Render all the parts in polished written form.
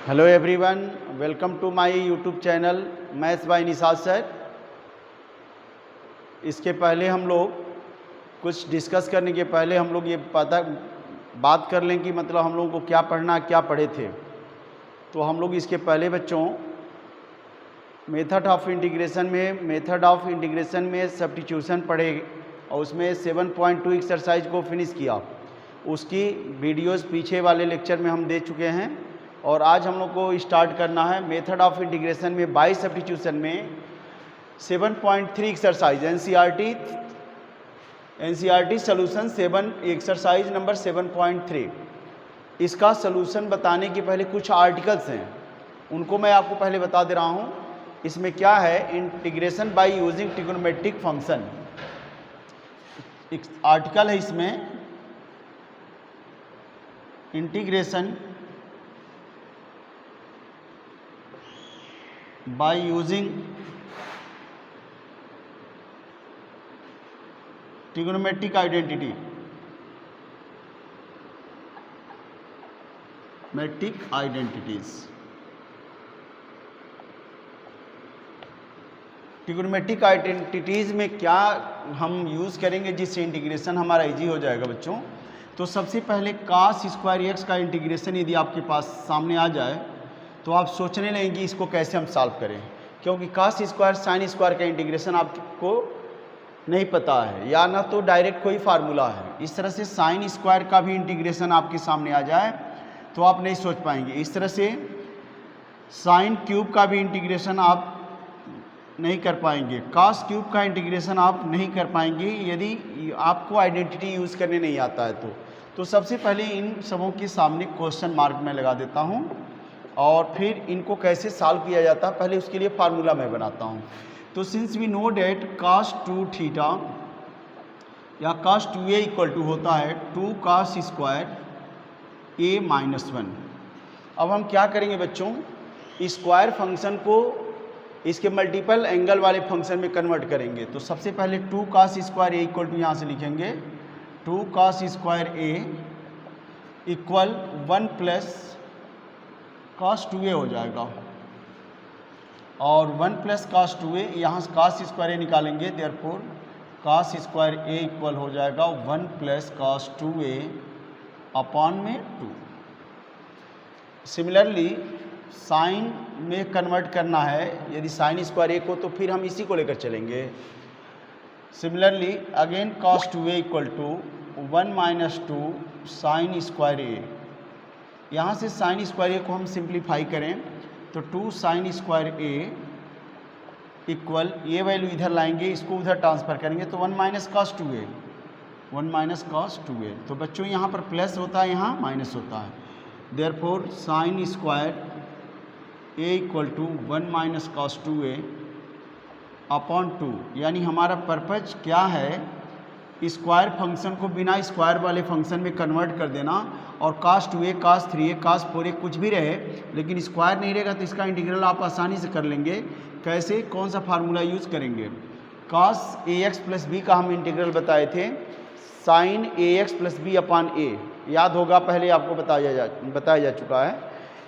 Hello everyone, welcome to my YouTube channel maths by Nishad sir. इसके पहले हम लोग कुछ डिस्कस करने के पहले हम लोग ये बात कर लें कि मतलब हम लोगों को क्या पढ़ना, क्या पढ़े थे। तो हम लोग इसके पहले बच्चों मेथड ऑफ इंटीग्रेशन में सब्स्टिट्यूशन पढ़े और उसमें 7.2 एक्सरसाइज को फिनिश किया। उसकी वीडियोस पीछे वाले लेक्चर में हम दे चुके हैं और आज हम लोग को स्टार्ट करना है मेथड ऑफ इंटीग्रेशन में बाय सब्स्टिट्यूशन में 7.3 exercise NCERT solution 7 exercise number 7.3। इसका सोल्यूशन बताने के पहले कुछ आर्टिकल्स हैं, उनको मैं आपको पहले बता दे रहा हूँ। इसमें क्या है, integration by using trigonometric function article है। इसमें integration by using trigonometric identities trigonometric identities में क्या हम यूज़ करेंगे जिससे इंटीग्रेशन हमारा इजी हो जाएगा बच्चों। तो सबसे पहले cos स्क्वायर एक्स का इंटीग्रेशन यदि आपके पास सामने आ जाए तो आप सोचने लगेंगे इसको कैसे हम सॉल्व करें, क्योंकि cos स्क्वायर साइन स्क्वायर का इंटीग्रेशन आपको नहीं पता है या ना तो डायरेक्ट कोई फार्मूला है। इस तरह से साइन स्क्वायर का भी इंटीग्रेशन आपके सामने आ जाए तो आप नहीं सोच पाएंगे। इस तरह से साइन क्यूब का भी इंटीग्रेशन आप नहीं कर पाएंगे, cos क्यूब का इंटीग्रेशन आप नहीं कर पाएंगे यदि आपको आइडेंटिटी यूज़ करने नहीं आता है तो सबसे पहले इन सबों के सामने क्वेश्चन मार्क मैं लगा देता हूँ और फिर इनको कैसे सॉल्व किया जाता है पहले उसके लिए फार्मूला मैं बनाता हूँ। तो since we know that cos 2 theta या cos 2a इक्वल टू होता है 2 cos स्क्वायर a माइनस 1। अब हम क्या करेंगे बच्चों, स्क्वायर फंक्शन को इसके मल्टीपल एंगल वाले फंक्शन में कन्वर्ट करेंगे। तो सबसे पहले 2 cos square a equal to यहाँ से लिखेंगे 2 cos square a equal 1 plus cos 2a हो जाएगा और 1 प्लस cos 2a, यहाँ से cos स्क्वायर a निकालेंगे, therefore cos square a equal हो जाएगा 1 प्लस cos 2a अपॉन में 2। सिमिलरली साइन में कन्वर्ट करना है, यदि साइन स्क्वायर a को तो फिर हम इसी को लेकर चलेंगे। Similarly again cos 2a equal to 1 minus 2 sine square a। यहाँ से साइन स्क्वायर a को हम सिंप्लीफाई करें तो 2 साइन स्क्वायर a इक्वल ये वैल्यू इधर लाएंगे, इसको उधर ट्रांसफ़र करेंगे तो 1 minus cos 2a, 1 minus cos 2a। तो बच्चों यहाँ पर प्लस होता है, यहाँ माइनस होता है, therefore sine square a equal to 1 minus cos 2a upon 2। यानी हमारा पर्पज क्या है, स्क्वायर फंक्शन को बिना स्क्वायर वाले फंक्शन में कन्वर्ट कर देना और cos 2a, cos 3a, cos 4a कुछ भी रहे लेकिन स्क्वायर नहीं रहेगा तो इसका इंटीग्रल आप आसानी से कर लेंगे। कैसे, कौन सा फार्मूला यूज़ करेंगे, cos ax प्लस बी का हम इंटीग्रल बताए थे sine ax plus B upon a, याद होगा पहले आपको बताया जा चुका है।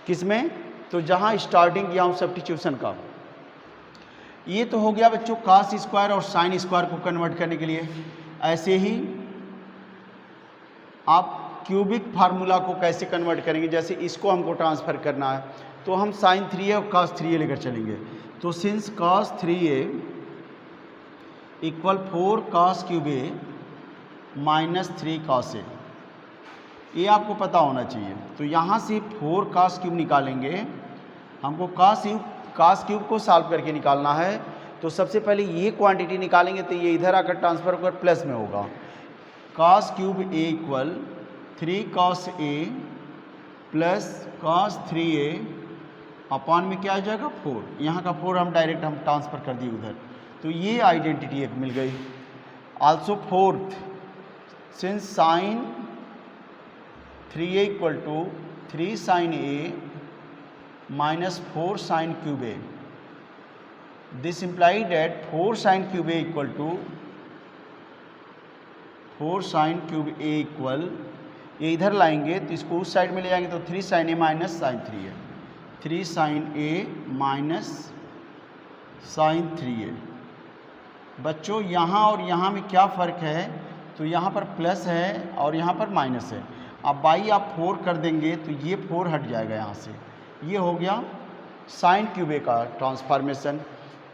किसमें, तो जहाँ स्टार्टिंग किया हूँ सब्स्टिट्यूशन का। ये तो हो गया बच्चों cos स्क्वायर और साइन स्क्वायर को कन्वर्ट करने के लिए। ऐसे ही आप क्यूबिक फार्मूला को कैसे कन्वर्ट करेंगे, जैसे इसको हमको ट्रांसफ़र करना है तो हम साइन 3a और cos 3a लेकर चलेंगे। तो since cos 3a equal 4 cos cube a minus 3 cos a, ये आपको पता होना चाहिए। तो यहाँ से 4 cos क्यूब निकालेंगे, हमको cos क्यूब को सॉल्व करके निकालना है। तो सबसे पहले ये क्वांटिटी निकालेंगे तो ये इधर आकर ट्रांसफ़र होकर प्लस में होगा, cos cube a equal 3 cos a plus cos 3a upon में क्या आ जाएगा 4। यहाँ का 4 हम डायरेक्ट ट्रांसफ़र कर दिए उधर, तो ये आइडेंटिटी एक मिल गई। Also fourth, since sine 3a equal to 3 sine a minus 4 sine cube a, this imply that 4 sine cube a equal to 4 sine cube a equal ये इधर लाएंगे तो इसको उस साइड में ले जाएंगे तो 3 sin a minus sine 3a। 3 sine A minus sine 3a। बच्चों यहाँ और यहाँ में क्या फ़र्क है, तो यहाँ पर प्लस है और यहाँ पर माइनस है। अब बाई आप 4 कर देंगे तो ये 4 हट जाएगा यहाँ से, ये हो गया साइन क्यूब ए का ट्रांसफॉर्मेशन।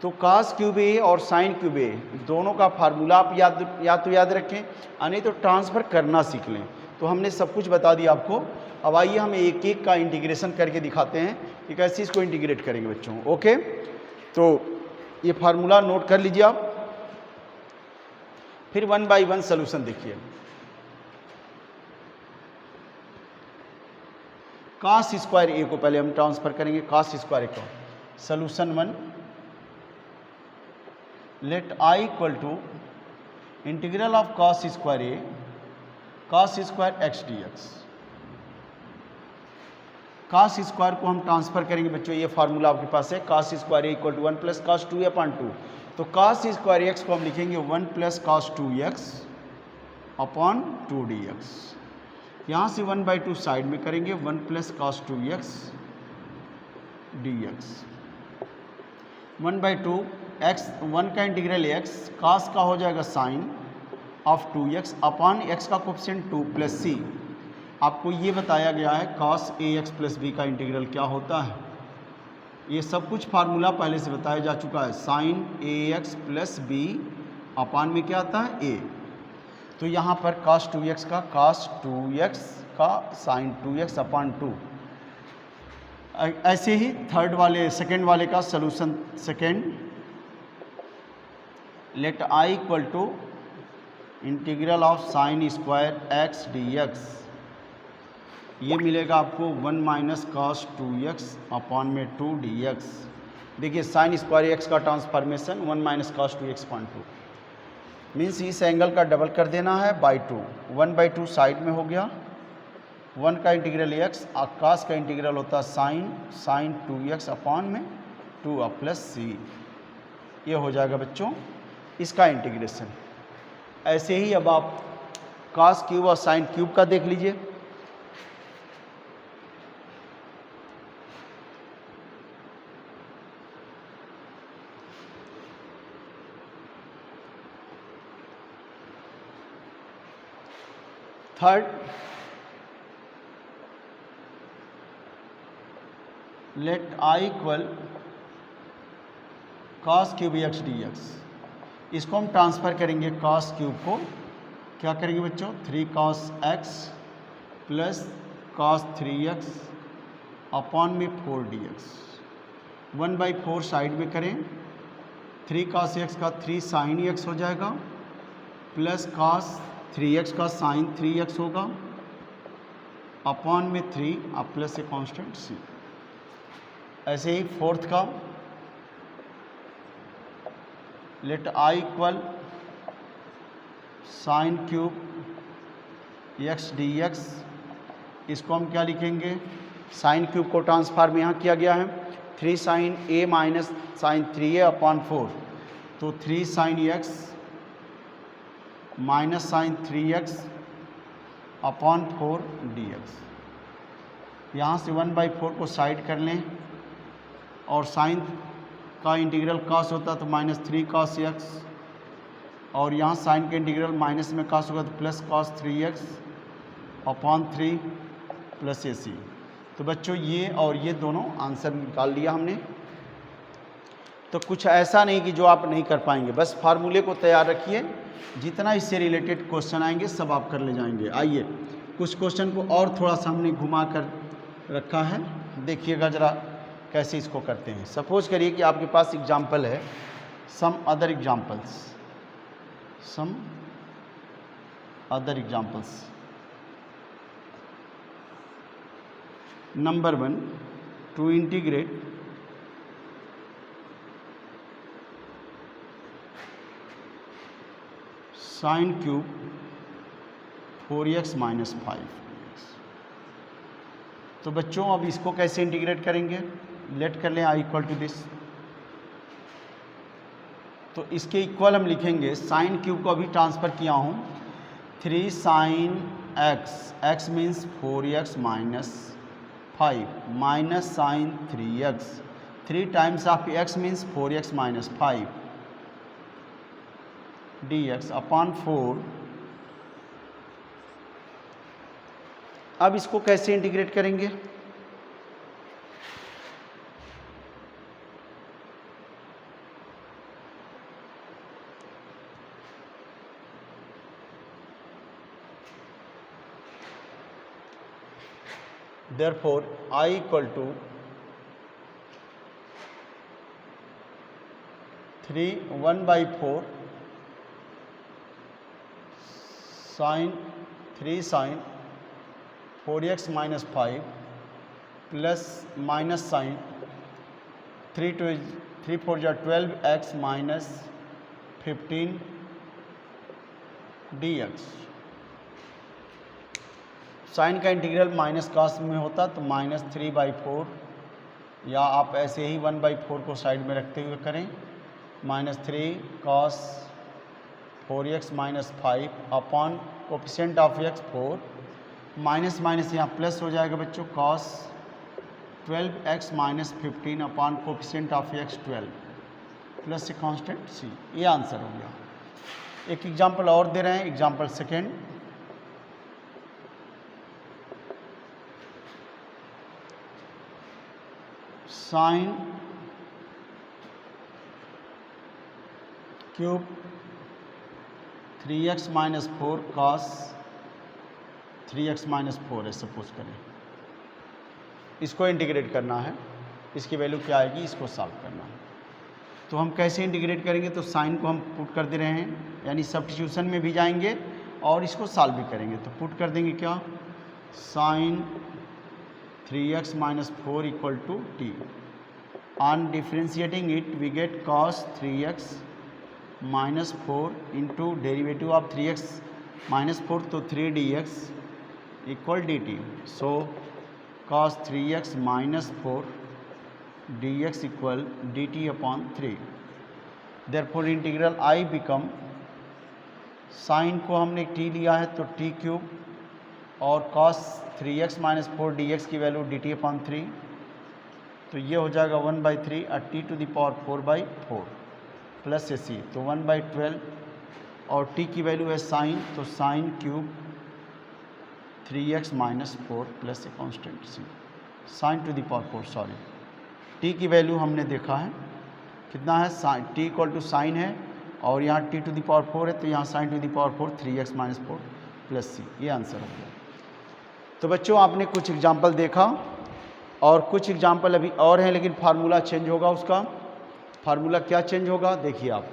तो कास क्यूब ए और साइन क्यूब ए दोनों का फार्मूला आप याद रखें, नहीं तो ट्रांसफ़र करना सीख लें। तो हमने सब कुछ बता दिया आपको। अब आइए हम एक एक का इंटीग्रेशन करके दिखाते हैं कि कैसे इसको इंटीग्रेट करेंगे बच्चों। ओके, तो ये फार्मूला नोट कर लीजिए आप, फिर 1 बाई 1 सोल्यूशन देखिए। कास स्क्वायर ए को पहले हम ट्रांसफर करेंगे, कास स्क्वायर ए को। Solution 1, let I equal to integral of cos square A cos square x d x. Cos square को हम ट्रांसफर करेंगे बच्चों, ये फार्मूला आपके पास है, cos square A equal to 1 plus cos 2 upon 2। तो कास स्क्वायर एक्स को हम लिखेंगे 1 प्लस कास 2x अपॉन 2 dx। यहाँ से 1/2 साइड में करेंगे, 1 प्लस कास 2x dx। 1/2 x, 1 का इंटीग्रल x, कास का हो जाएगा sine of 2x upon x का कोफिशिएंट 2 प्लस c। आपको ये बताया गया है कास ax प्लस b का इंटीग्रल क्या होता है, ये सब कुछ फार्मूला पहले से बताया जा चुका है। Sine ax plus b upon में क्या आता है a। तो यहाँ पर कास 2x का कास 2x का साइन 2x अपॉन 2। ऐसे ही सेकेंड वाले का solution second, let I equal to integral of sine square x dx। ये मिलेगा आपको 1 माइनस कास 2x अपॉन में 2 dx। देखिए साइन स्क्वायर एक्स का transformation 1 minus cos 2x upon 2 means इस एंगल का डबल कर देना है बाई 2, 1/2 साइड में हो गया। 1 का इंटीग्रल x, कास का इंटीग्रल होता है साइन 2x अपॉन में 2 प्लस c। ये हो जाएगा बच्चों इसका इंटीग्रेशन। ऐसे ही अब आप कास क्यूब और साइन क्यूब का देख लीजिए। Third, let I equal cos cube x d x. इसको हम ट्रांसफ़र करेंगे, कास क्यूब को क्या करेंगे बच्चों, 3 cos x plus cos 3x upon में 4 dx। 1/4 साइड में करें, 3 कास x का 3 साइन x हो जाएगा प्लस कास 3x का साइन 3x होगा अपॉन में 3 अब प्लस ए कांस्टेंट c। ऐसे ही फोर्थ का, let I equal sine cube x dx। इसको हम क्या लिखेंगे, साइन क्यूब को ट्रांसफार्म यहाँ किया गया है, 3 sine a minus sine 3a upon 4। तो 3 sine x minus sine 3x upon 4 dx। यहाँ से 1/4 को साइड कर लें और साइन का इंटीग्रल कास होता तो माइनस 3 कास x, और यहाँ साइन के इंटीग्रल माइनस में कास होगा तो plus cos 3x upon 3 plus ac। तो बच्चों ये और ये दोनों आंसर निकाल लिया हमने। तो कुछ ऐसा नहीं कि जो आप नहीं कर पाएंगे, बस फार्मूले को तैयार रखिए, जितना इससे रिलेटेड क्वेश्चन आएंगे सब आप कर ले जाएंगे। आइए कुछ क्वेश्चन को और थोड़ा सा हमने घुमा कर रखा है, देखिएगा ज़रा कैसे इसको करते हैं। सपोज करिए कि आपके पास एग्जाम्पल है, some other examples. Number 1, to integrate sine cube 4x minus 5। तो बच्चों अब इसको कैसे इंटीग्रेट करेंगे, लेट कर लें आई इक्वल टू दिस। तो इसके इक्वल हम लिखेंगे, साइन क्यूब को अभी ट्रांसफ़र किया हूँ, 3 sine x, x means 4x minus 5 minus sine 3x, 3 times of x means 4x minus 5 dx upon 4। अब इसको कैसे इंटीग्रेट करेंगे? Therefore I equal to 1/4 sin 3 sin 4x minus 5 plus minus sin 3 4 12x minus 15 dx। Sign का integral minus cos में होता तो -3/4, या आप ऐसे ही 1/4 को साइड में रखते हुए करें, -3 cos 4x minus 5 upon coefficient of x 4, minus minus यहाँ प्लस हो जाएगा बच्चों, cos 12x minus 15 upon coefficient of x 12 plus से कांस्टेंट c। ये आंसर हो गया। एक एग्जांपल और दे रहे हैं, example second. Sign cube 3x minus 4 cos 3x minus 4 है, सपोज करें। इसको इंटीग्रेट करना है, इसकी वैल्यू क्या आएगी, इसको सॉल्व करना है। तो हम कैसे इंटीग्रेट करेंगे? तो साइन को हम पुट कर दे रहे हैं, यानी सब्स्टिट्यूशन में भी जाएंगे और इसको सॉल्व भी करेंगे। तो पुट कर देंगे क्या, sine 3x minus 4 equal to t। On differentiating it we get cos 3x minus 4 into derivative of 3x minus 4 तो 3 dx equal dt। So cos 3x minus 4 dx equal dt upon 3। Therefore integral I become, sine को हमने t लिया है तो t cube और cos 3x minus 4 dx की value dt upon 3, तो ये हो जाएगा 1/3 t to the power 4/4 plus से c, तो 1/12 और t की वैल्यू है साइन, तो sine cube 3x minus 4 plus से constant c, sine to the power 4, sorry t की वैल्यू हमने देखा है कितना है, t इक्वल टू साइन है और यहाँ t टू द पावर 4 है, तो यहाँ sign to the power 4 3x minus 4 plus c, ये आंसर हो गया। तो बच्चों आपने कुछ एग्जाम्पल देखा और कुछ एग्जाम्पल अभी और हैं, लेकिन फार्मूला चेंज होगा। उसका फार्मूला क्या चेंज होगा देखिए आप।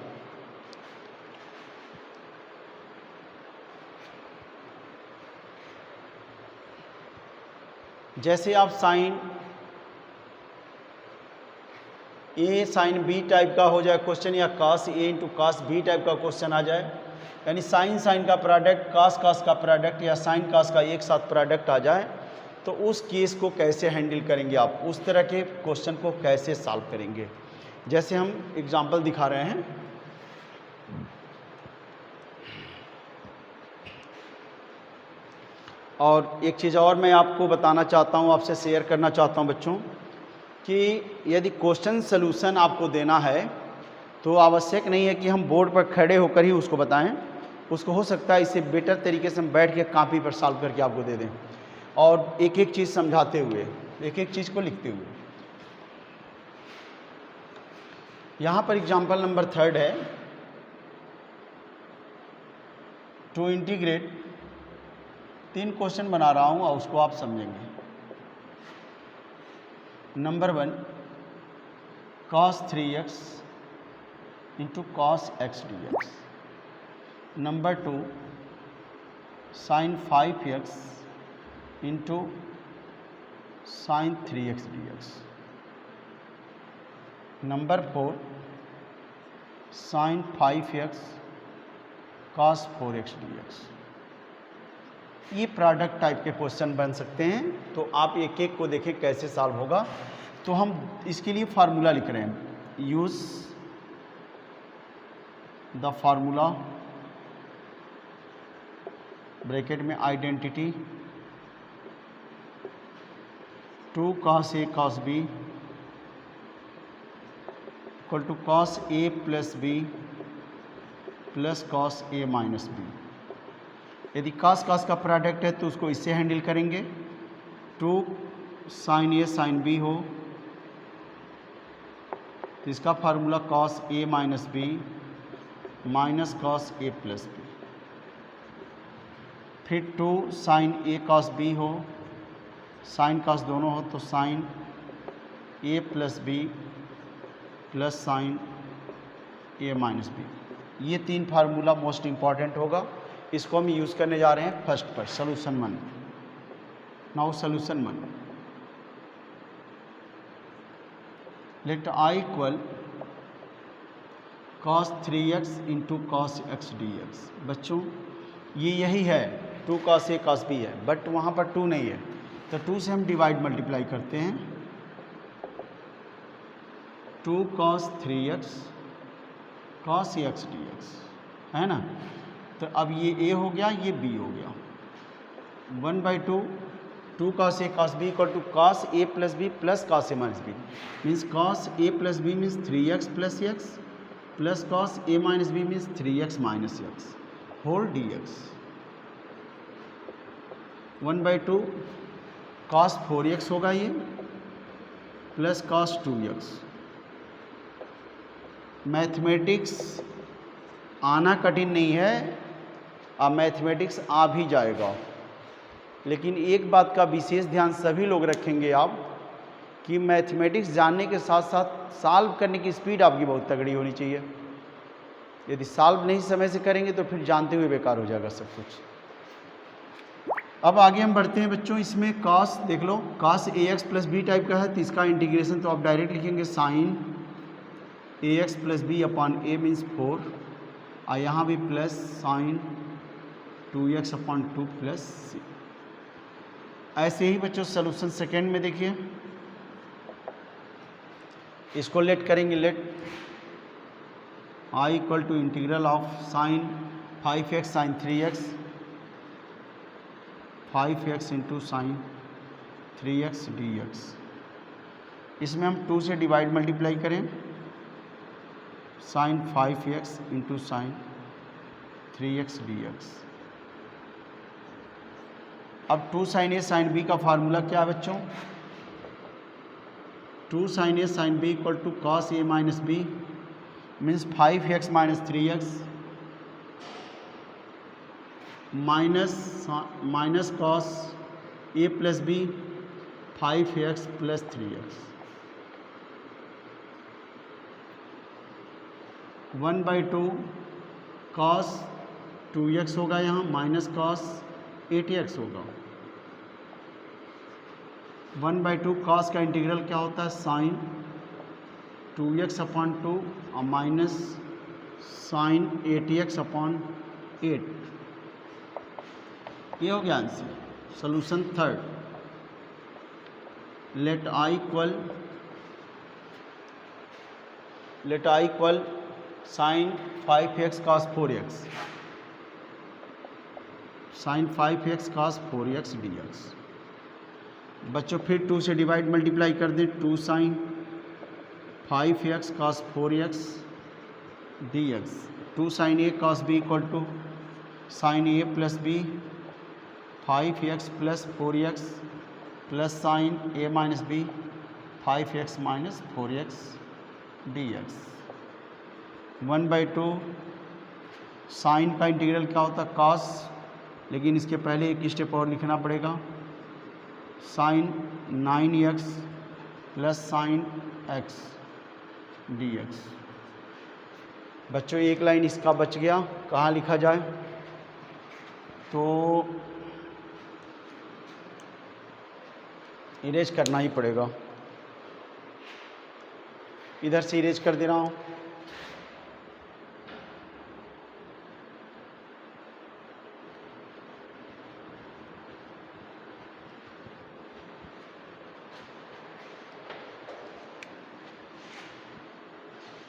जैसे आप साइन ए साइन बी टाइप का हो जाए क्वेश्चन, या cos ए इंटू cos बी टाइप का क्वेश्चन आ जाए, यानी साइन साइन का प्रोडक्ट, cos cos का प्रोडक्ट या साइन cos का एक साथ प्रोडक्ट आ जाए, तो उस केस को कैसे हैंडल करेंगे आप, उस तरह के क्वेश्चन को कैसे सॉल्व करेंगे, जैसे हम एग्जांपल दिखा रहे हैं। और एक चीज़ और मैं आपको बताना चाहता हूँ, आपसे शेयर करना चाहता हूँ बच्चों, कि यदि क्वेश्चन सलूशन आपको देना है तो आवश्यक नहीं है कि हम बोर्ड पर खड़े होकर ही उसको बताएं। उसको हो सकता है इसे बेटर तरीके से हम बैठ के कॉपी पर सॉल्व करके आपको दे दें, और एक एक चीज़ समझाते हुए, एक एक चीज़ को लिखते हुए। यहाँ पर एग्जाम्पल नंबर 3 है, टू इंटीग्रेट, 3 क्वेश्चन बना रहा हूँ और उसको आप समझेंगे। Number 1 cos 3x into cos x dx। Number 2 sin 5x into sin 3x dx। Number 4 sin 5x cos 4x dx। ये प्रोडक्ट टाइप के क्वेश्चन बन सकते हैं, तो आप एक एक को देखें कैसे सॉल्व होगा। तो हम इसके लिए फार्मूला लिख रहे हैं, यूज द फार्मूला ब्रैकेट में identity 2 cos A cos B equal to cos A plus B plus cos A minus B। यदि cos का प्रोडक्ट है तो उसको इससे हैंडल करेंगे, 2 sin A sin B हो तो इसका formula cos A minus B minus cos A plus B। फिर 2 sin A cos B हो, sin cos दोनों हो तो sin A plus B plus sin A minus B। ये 3 फार्मूला मोस्ट इम्पॉर्टेंट होगा, इसको हम यूज़ करने जा रहे हैं फर्स्ट पर, solution 1। Now solution 1, let I equal cos 3x into cos x dx। बच्चों ये यही है, 2 cos A cos B है, बट वहाँ पर 2 नहीं है तो 2 से हम डिवाइड मल्टीप्लाई करते हैं, 2 cos 3x cos x dx है ना। तो अब ये A हो गया, ये B हो गया, 1/2 2 cos A cos B equal to cos A plus B plus cos A minus B, means cos A plus B means 3x plus x plus cos A minus B means 3x minus x whole dx, 1/2 cos 4x होगा ये plus cos 2x। Mathematics आना कठिन नहीं है, अब mathematics आ भी जाएगा, लेकिन एक बात का विशेष ध्यान सभी लोग रखेंगे आप कि मैथमेटिक्स जानने के साथ साथ सॉल्व करने की स्पीड आपकी बहुत तगड़ी होनी चाहिए। यदि सॉल्व नहीं समय से करेंगे तो फिर जानते हुए बेकार हो जाएगा सब कुछ। अब आगे हम बढ़ते हैं बच्चों, इसमें cos देख लो, cos ax plus B type का है तो इसका इंटीग्रेशन तो आप डायरेक्ट लिखेंगे sin ax plus B upon a means 4, और यहाँ भी plus sin 2x upon 2 plus c। ऐसे ही बच्चों सोल्यूशन सेकेंड में देखिए, इसको लेट करेंगे, let I equal to integral of sin 5x sin 3x 5x into sine 3x dx। इसमें हम 2 से डिवाइड मल्टीप्लाई करें, sin 5x into sine 3x dx। अब 2 sin A sin B का फार्मूला क्या है बच्चों, 2 sin A sin B equal to cos A minus B means 5x minus 3x minus cos A plus B 5x plus 3x, 1/2 cos 2x होगा यहाँ minus cos 8x होगा, 1/2 cos का integral क्या होता है साइन 2x अपॉन 2 और minus sign 8x upon 8। ये हो गया answer. Solution third, let I equal sine 5x cos 4x sine 5x cos 4x dx। बच्चों फिर 2 से डिवाइड मल्टीप्लाई कर दें, 2 sine 5x cos 4x dx, 2 sin A cos B equal to sine A plus B 5x plus 4x plus sine A minus B 5x minus 4x dx, 1/2 sine का integral क्या होता है cos, लेकिन इसके पहले एक स्टेप और लिखना पड़ेगा, sine 9x plus sine x dx। बच्चों एक लाइन इसका बच गया, कहाँ लिखा जाए, तो इरेज करना ही पड़ेगा, इधर से इरेज कर दे रहा हूँ।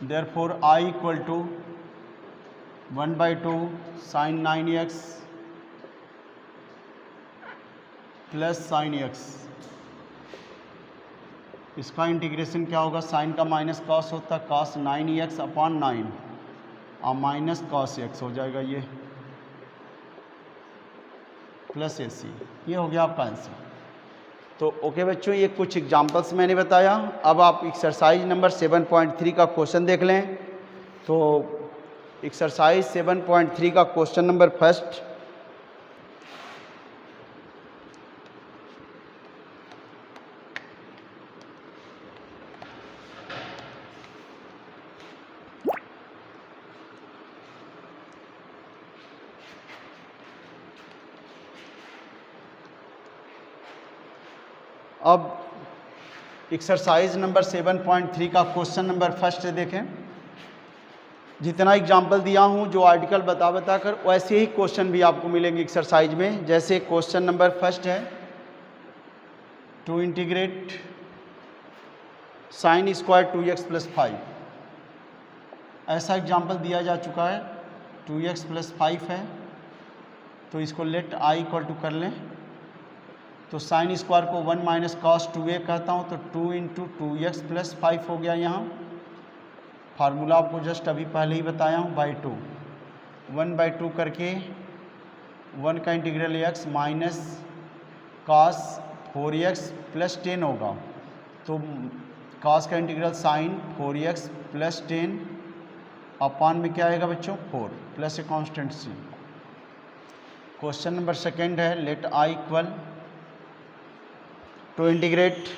Therefore I equal to 1/2 sine 9x plus sine x इसका इंटीग्रेशन क्या होगा, साइन का माइनस कॉस होता है, कॉस 9x अपॉन 9 और माइनस कॉस x हो जाएगा ये, प्लस AC। ये हो गया आपका आंसर। तो ओके बच्चों, ये कुछ एग्जांपल्स मैंने बताया। अब आप एक्सरसाइज नंबर 7.3 का क्वेश्चन देख लें। तो एक्सरसाइज 7.3 का क्वेश्चन नंबर फर्स्ट, अब एक्सरसाइज नंबर 7.3 का क्वेश्चन नंबर फर्स्ट देखें। जितना एग्जाम्पल दिया हूँ, जो आर्टिकल बता कर, वैसे ही क्वेश्चन भी आपको मिलेंगे एक्सरसाइज में। जैसे क्वेश्चन नंबर फर्स्ट है, to integrate sine square 2x plus 5। ऐसा एग्जाम्पल दिया जा चुका है, 2x प्लस 5 है, तो इसको लेट i इक्वल टू कर लें। तो साइन स्क्वायर को 1 माइनस कॉस 2a कहता हूँ, तो 2 इंटू 2x प्लस 5 हो गया। यहाँ फार्मूला आपको जस्ट अभी पहले ही बताया हूँ, बाई 2, 1/2 करके 1 का integral x minus cos 4x plus 10 होगा। तो कॉस का इंटीग्रल साइन 4x प्लस 10 अपान में क्या आएगा बच्चों, 4 प्लस ए constant c। Question number second है, let i equal to integrate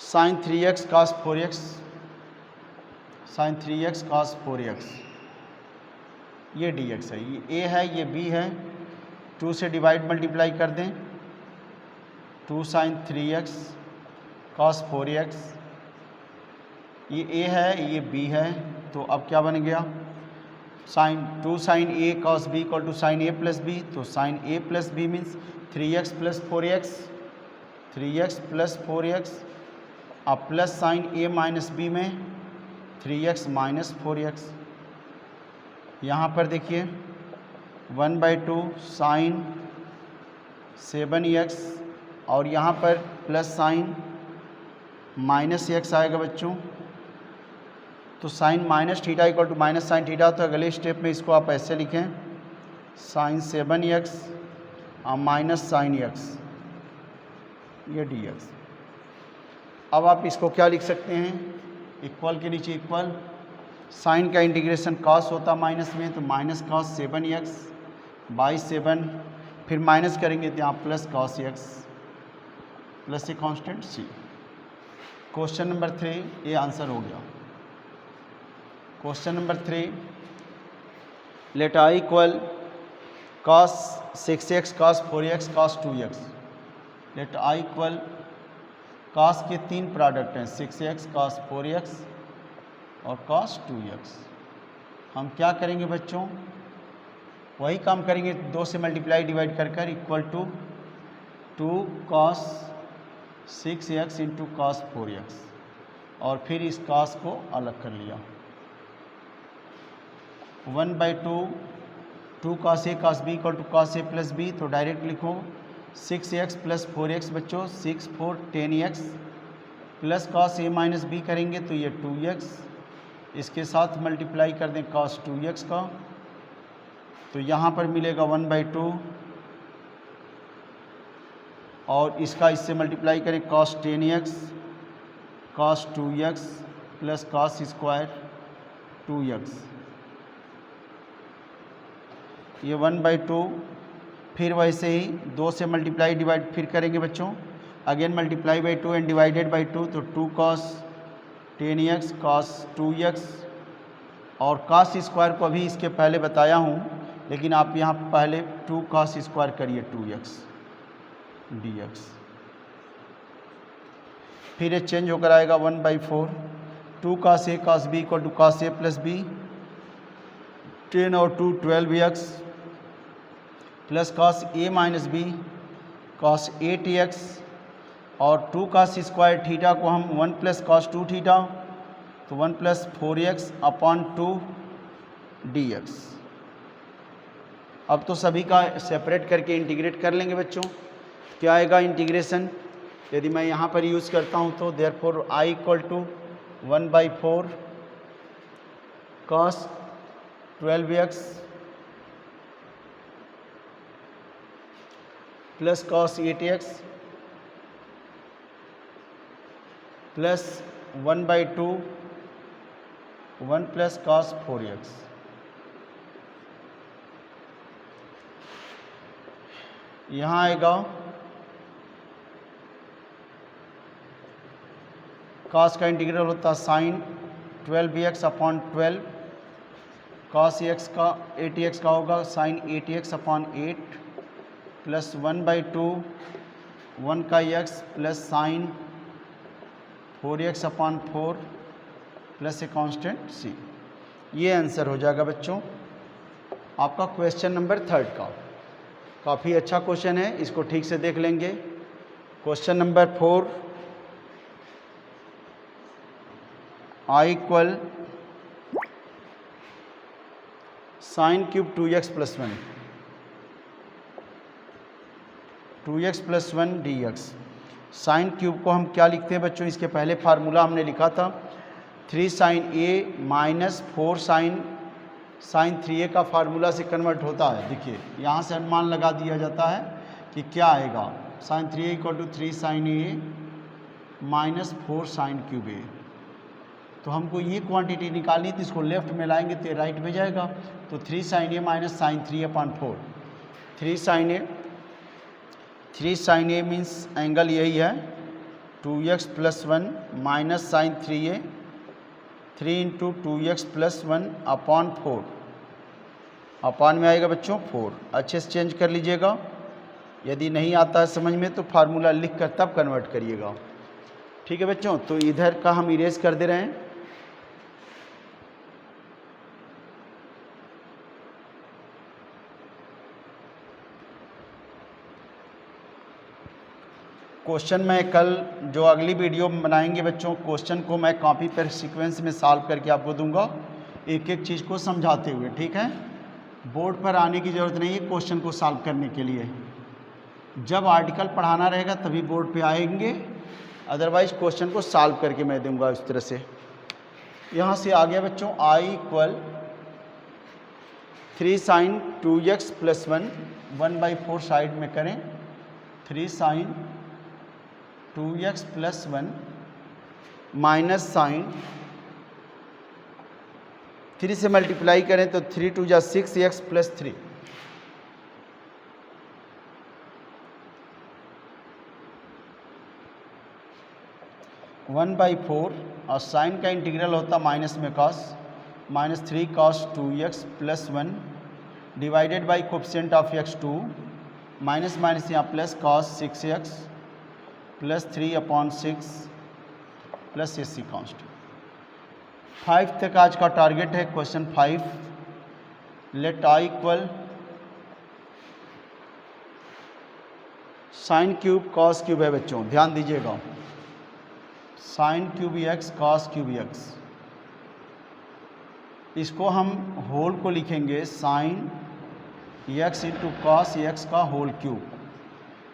sine 3x cos 4x, sine 3x cos 4x, ये dx है, ये a है, ये b है। 2 से डिवाइड मल्टीप्लाई कर दें, 2 साइन 3x कॉस 4x, ये a है, ये b है। तो अब क्या बन गया, sine 2 sine a cos b equal to sine a plus b। तो sine a plus b means 3x plus 4x, 3x plus 4x, अब plus sine a minus b में 3x माइनस 4x। यहाँ पर देखिए 1/2 साइन 7x और यहाँ पर plus sign minus x आएगा बच्चों। तो sine minus theta equal to minus sine theta. तो अगले स्टेप में इसको आप ऐसे लिखें, साइन 7x और माइनस साइन x, ये dx। अब आप इसको क्या लिख सकते हैं, इक्वल के नीचे इक्वल, साइन का इंटीग्रेशन कॉस होता माइनस में, तो माइनस कॉस 7x बाई 7, फिर माइनस करेंगे तो यहाँ प्लस कॉस x प्लस ए कॉन्स्टेंट c। क्वेश्चन नंबर 3 ये आंसर हो गया। Question number 3, let i equal cos 6x cos 4x cos 2x। Let i equal, cos के 3 प्रोडक्ट हैं, 6x कॉस 4x और कॉस 2x। हम क्या करेंगे बच्चों, वही काम करेंगे, 2 से मल्टीप्लाई डिवाइड कर equal to 2 cos 6x into cos 4x, और फिर इस कॉस को अलग कर लिया। 1/2 2 cos a cos b equal to cos a plus b। तो डायरेक्ट लिखो 6x प्लस 4x बच्चों, 6 4 10x plus cos a minus b करेंगे तो ये 2x, इसके साथ मल्टीप्लाई कर दें कॉस 2x का, तो यहाँ पर मिलेगा 1/2 और इसका इससे मल्टीप्लाई करें cos 10x cos 2x plus cos square 2x, ये 1/2। फिर वैसे ही 2 से मल्टीप्लाई डिवाइड फिर करेंगे बच्चों, again multiply by 2 and divided by 2, तो 2 कॉस 10x कॉस 2x, और कॉस स्क्वायर को अभी इसके पहले बताया हूँ, लेकिन आप यहाँ पहले 2 कॉस स्क्वायर करिए 2x dx। फिर ये चेंज होकर आएगा 1/4 2 cos a cos b equal to cos a plus b, 10 और 2 12x plus cos a minus b cos 8x, और 2 कॉस स्क्वायर थीटा को हम 1 प्लस कॉस 2 थीटा, तो 1 प्लस 4x अपॉन 2 dx। अब तो सभी का सेपरेट करके इंटीग्रेट कर लेंगे बच्चों। क्या आएगा इंटीग्रेशन, यदि मैं यहाँ पर यूज़ करता हूँ तो therefore I equal to 1/4 cos 12x plus cos 8x plus 1/2 1 plus cos 4x। यहाँ आएगा cos का इंटीग्रल होता है sign 12x upon 12, cos x का 8x का होगा साइन 8x अपॉन 8 प्लस 1/2 1 का x plus sign 4x upon 4 plus ए constant c। ये आंसर हो जाएगा बच्चों आपका क्वेश्चन नंबर 3 का। काफ़ी अच्छा क्वेश्चन है, इसको ठीक से देख लेंगे। Question number 4, I equal sine cube 2x plus 1 2x plus 1 dx। Sine cube को हम क्या लिखते हैं बच्चों, इसके पहले फार्मूला हमने लिखा था 3 sine A minus 4 sign 3a का फार्मूला से कन्वर्ट होता है। देखिए यहाँ से अनुमान लगा दिया जाता है कि क्या आएगा, sine 3a equal to 3 sine A minus 4 sine cube A. तो हमको ये क्वांटिटी निकालनी तो इसको लेफ्ट में लाएंगे तो राइट में जाएगा। तो 3 sine A minus sine 3 upon 4, 3 sine A means angle यही है 2x plus 1 minus sine 3a 3 into 2x plus 1 upon 4, upon में आएगा बच्चों 4। अच्छे से चेंज कर लीजिएगा, यदि नहीं आता है समझ में तो फार्मूला लिख कर तब कन्वर्ट करिएगा। ठीक है बच्चों, तो इधर का हम इरेज कर दे रहे हैं। क्वेश्चन में कल जो अगली वीडियो बनाएंगे बच्चों, क्वेश्चन को मैं कॉपी पर सीक्वेंस में सॉल्व करके आपको दूंगा, एक एक चीज़ को समझाते हुए। ठीक है, बोर्ड पर आने की ज़रूरत नहीं है क्वेश्चन को सॉल्व करने के लिए। जब आर्टिकल पढ़ाना रहेगा तभी बोर्ड पे आएंगे, अदरवाइज क्वेश्चन को सॉल्व करके मैं दूंगा इस तरह से। यहाँ से आ गया बच्चों I equal 3 sine 2x plus 1 1/4 side में करें 3 sine 2x plus 1 minus sine 3 से मल्टीप्लाई करें तो 3 2 जा 6x प्लस 3 1/4 और साइन का इंटीग्रल होता माइनस में cos minus 3 cos 2x plus 1 divided by coefficient of x 2 minus minus यहाँ plus cos 6x plus 3 upon 6 plus AC constant. 5 तक आज का टारगेट है। Question 5, let I equal sine cube cos cube है बच्चों, ध्यान दीजिएगा, sine cube x cos cube x। इसको हम होल को लिखेंगे sine x into cos x का होल क्यूब।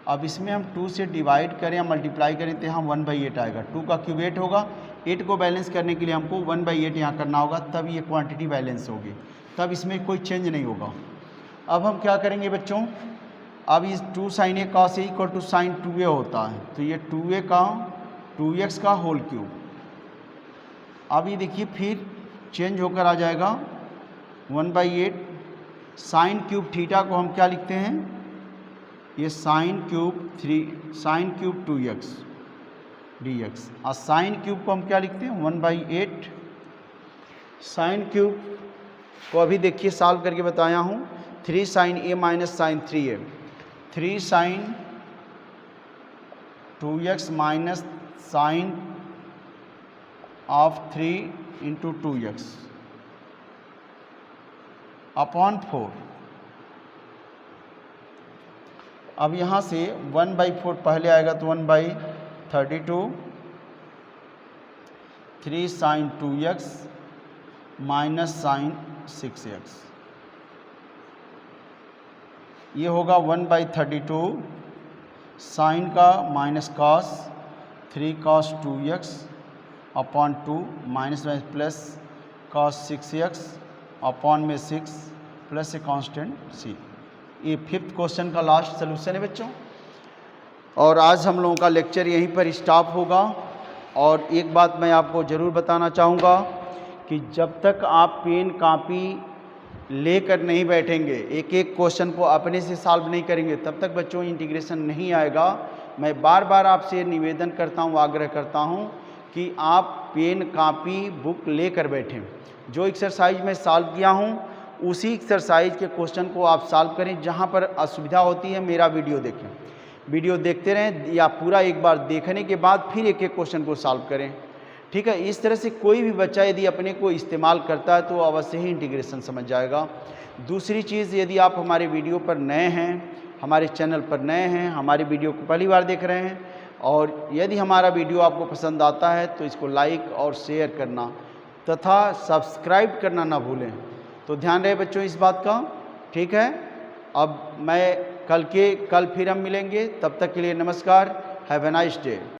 अब इसमें हम 2 से डिवाइड करें या मल्टीप्लाई करें तो यहाँ 1/8 आएगा। 2 का क्यूब 8 होगा, 8 को बैलेंस करने के लिए हमको 1/8 यहाँ करना होगा, तब ये क्वांटिटी बैलेंस होगी, तब इसमें कोई चेंज नहीं होगा। अब हम क्या करेंगे बच्चों, अब इस 2 sine A cos A equal to sine 2a होता है, तो ये 2a का 2x का होल क्यूब। अब ये देखिए फिर चेंज होकर आ जाएगा 1/8 साइन क्यूब थीटा को हम क्या लिखते हैं, ये साइन क्यूब 2x dx, और साइन क्यूब को हम क्या लिखते हैं 1/8 साइन क्यूब को अभी देखिए सॉल्व करके बताया हूँ 3 sine A minus sine 3a 3 sine 2x minus sine of 3 into 2x upon 4। अब यहाँ से 1/4 पहले आएगा तो 1/32 3 sine 2x minus sign 6x, ये होगा 1/32 साइन का minus cos 3 cos 2x upon 2 minus में प्लस cos 6x अपॉन में 6 प्लस ए कांस्टेंट c। ये 5th क्वेश्चन का लास्ट सोल्यूशन है बच्चों। और आज हम लोगों का लेक्चर यहीं पर स्टॉप होगा। और एक बात मैं आपको ज़रूर बताना चाहूँगा कि जब तक आप पेन कापी लेकर नहीं बैठेंगे, एक एक क्वेश्चन को अपने से सॉल्व नहीं करेंगे, तब तक बच्चों इंटीग्रेशन नहीं आएगा। मैं बार बार आपसे निवेदन करता हूँ, आग्रह करता हूँ कि आप पेन कापी बुक लेकर बैठें। जो एक्सरसाइज मैं सॉल्व किया हूँ उसी एक्सरसाइज के क्वेश्चन को आप सॉल्व करें। जहाँ पर असुविधा होती है मेरा वीडियो देखें, वीडियो देखते रहें या पूरा एक बार देखने के बाद फिर एक एक क्वेश्चन को सॉल्व करें। ठीक है, इस तरह से कोई भी बच्चा यदि अपने को इस्तेमाल करता है तो अवश्य ही इंटीग्रेशन समझ जाएगा। दूसरी चीज़, यदि आप हमारे वीडियो पर नए हैं, हमारे चैनल पर नए हैं, हमारे वीडियो को पहली बार देख रहे हैं और यदि हमारा वीडियो आपको पसंद आता है तो इसको लाइक और शेयर करना तथा सब्सक्राइब करना ना भूलें। तो ध्यान रहे बच्चों इस बात का। ठीक है, अब मैं कल फिर हम मिलेंगे। तब तक के लिए नमस्कार। Have a nice day.